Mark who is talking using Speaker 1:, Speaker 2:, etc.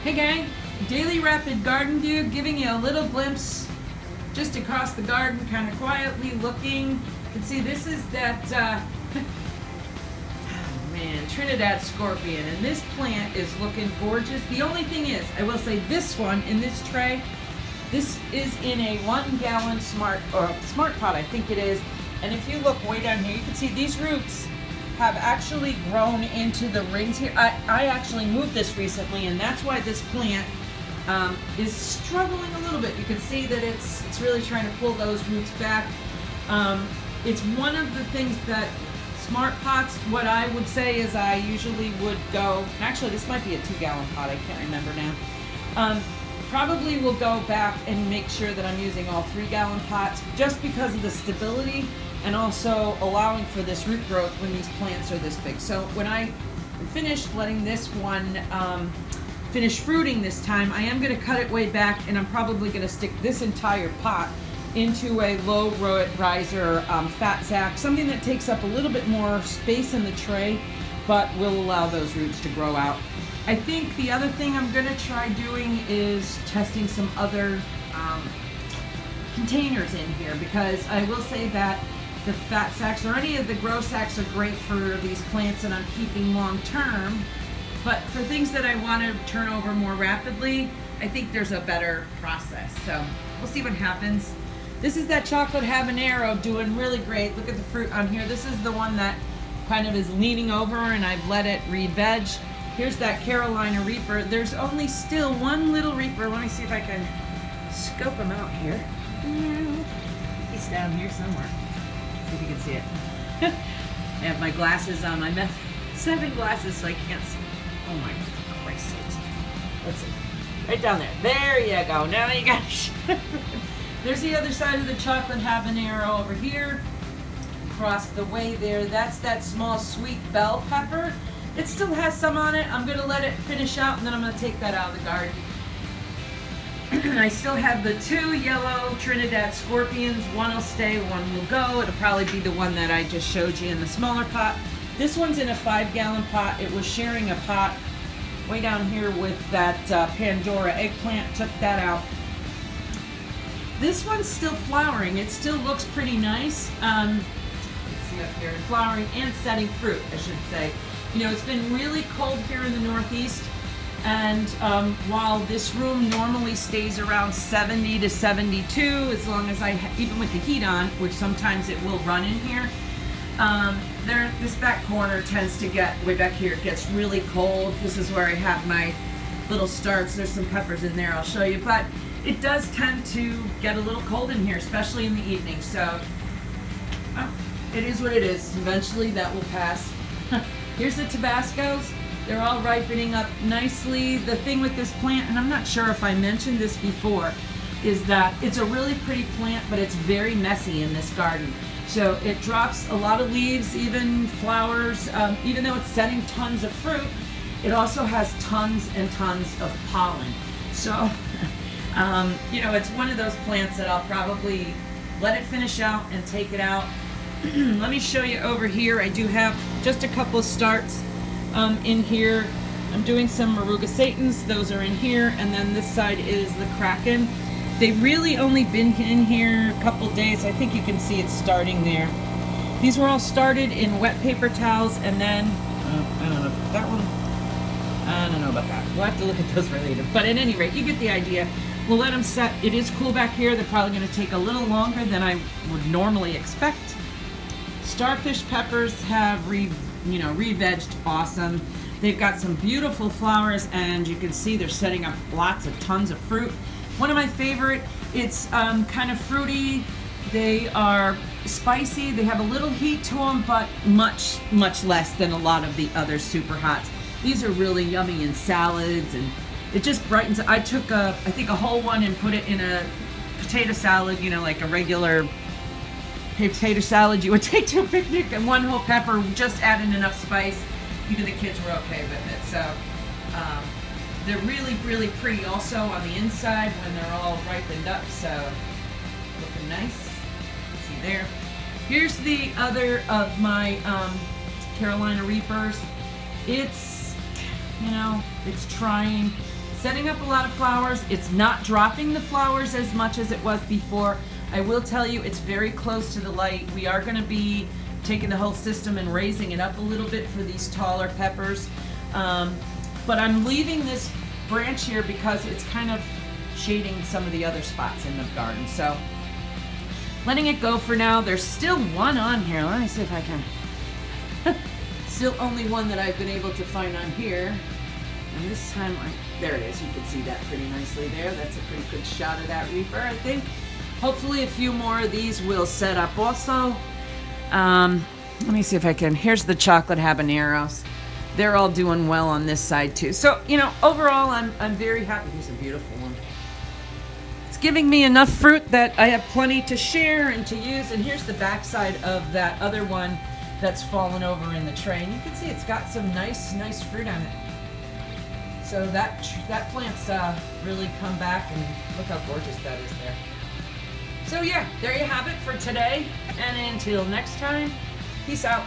Speaker 1: Hey gang, Daily Rapid Garden View, giving you a little glimpse just across the garden, kind of quietly looking. You can see this is that, oh man, Trinidad Scorpion, and this plant is looking gorgeous. The only thing is, I will say this one in this tray, this is in a 1 gallon smart pot, I think it is. And if you look way down here, you can see these roots have actually grown into the rings here. I actually moved this recently, and that's why this plant is struggling a little bit. You can see that it's really trying to pull those roots back. It's one of the things that smart pots, what I would say is I usually would go, actually this might be a 2 gallon pot, I can't remember now. Probably will go back and make sure that I'm using all 3 gallon pots just because of the stability and also allowing for this root growth when these plants are this big. So when I finished letting this one finish fruiting this time, I am gonna cut it way back, and I'm probably gonna stick this entire pot into a low riser fat sack, something that takes up a little bit more space in the tray, but will allow those roots to grow out. I think the other thing I'm gonna try doing is testing some other containers in here, because I will say that the fat sacks or any of the grow sacks are great for these plants that I'm keeping long term, but for things that I want to turn over more rapidly, I think there's a better process. So we'll see what happens. This is that chocolate habanero doing really great. Look at the fruit on here. This is the one that kind of is leaning over, and I've let it re-veg. Here's that Carolina Reaper. There's only still one little Reaper. Let me see if I can scope him out here. He's down here somewhere. See if you can see it. I have my glasses on, my Meth 7 glasses, so I can't see. Oh my Christ sakes. Let's see. Right down there. There you go. Now you got it. There's the other side of the chocolate habanero over here. Across the way there, that's that small sweet bell pepper. It still has some on it. I'm going to let it finish out, and then I'm going to take that out of the garden. I still have the 2 yellow Trinidad Scorpions. One will stay, one will go. It'll probably be the one that I just showed you in the smaller pot. This one's in a 5 gallon pot. It was sharing a pot way down here with that Pandora eggplant. Took that out. This one's still flowering. It still looks pretty nice. You can see up here, flowering and setting fruit, I should say. You know, it's been really cold here in the Northeast. And while this room normally stays around 70 to 72, as long as even with the heat on, which sometimes it will run in here, this back corner tends to get, way back here, it gets really cold. This is where I have my little starts. There's some peppers in there I'll show you, but it does tend to get a little cold in here, especially in the evening. So, well, it is what it is. Eventually that will pass. Here's the Tabascos. They're all ripening up nicely. The thing with this plant, and I'm not sure if I mentioned this before, is that it's a really pretty plant, but it's very messy in this garden. So it drops a lot of leaves, even flowers. Even though it's setting tons of fruit, it also has tons and tons of pollen. So, you know, it's one of those plants that I'll probably let it finish out and take it out. Let me show you over here. I do have just a couple of starts in here. I'm doing some Moruga Satans. Those are in here. And then this side is the Kraken. They've really only been in here a couple days. I think you can see it starting there. These were all started in wet paper towels, and then, I don't know, that one, I don't know about that. We'll have to look at those later. But at any rate, you get the idea. We'll let them set. It is cool back here. They're probably going to take a little longer than I would normally expect. Starfish peppers have re-vegged awesome. They've got some beautiful flowers, and you can see they're setting up tons of fruit. One of my favorite, it's kind of fruity. They are spicy. They have a little heat to them, but much, much less than a lot of the other super hots. These are really yummy in salads, and it just brightens. I took I think a whole one and put it in a potato salad, you know, like a regular potato salad you would take to a picnic, and one whole pepper, just adding enough spice. Even the kids were okay with it. So they're really, really pretty also on the inside when they're all ripened up. So looking nice. See there. Here's the other of my Carolina Reapers. It's, you know, it's trying. setting up a lot of flowers. It's not dropping the flowers as much as it was before. I will tell you, it's very close to the light. We are going to be taking the whole system and raising it up a little bit for these taller peppers. But I'm leaving this branch here because it's kind of shading some of the other spots in the garden. So letting it go for now. There's still one on here. Let me see if I can. Still only one that I've been able to find on here. And this time, there it is. You can see that pretty nicely there. That's a pretty good shot of that Reaper, I think. Hopefully a few more of these will set up also. Let me see if I can. Here's the chocolate habaneros. They're all doing well on this side too. So, you know, overall, I'm very happy. Here's a beautiful one. It's giving me enough fruit that I have plenty to share and to use. And here's the backside of that other one that's fallen over in the tray. And you can see it's got some nice fruit on it. So that plant's really come back, and look how gorgeous that is there. So yeah, there you have it for today. And until next time, peace out.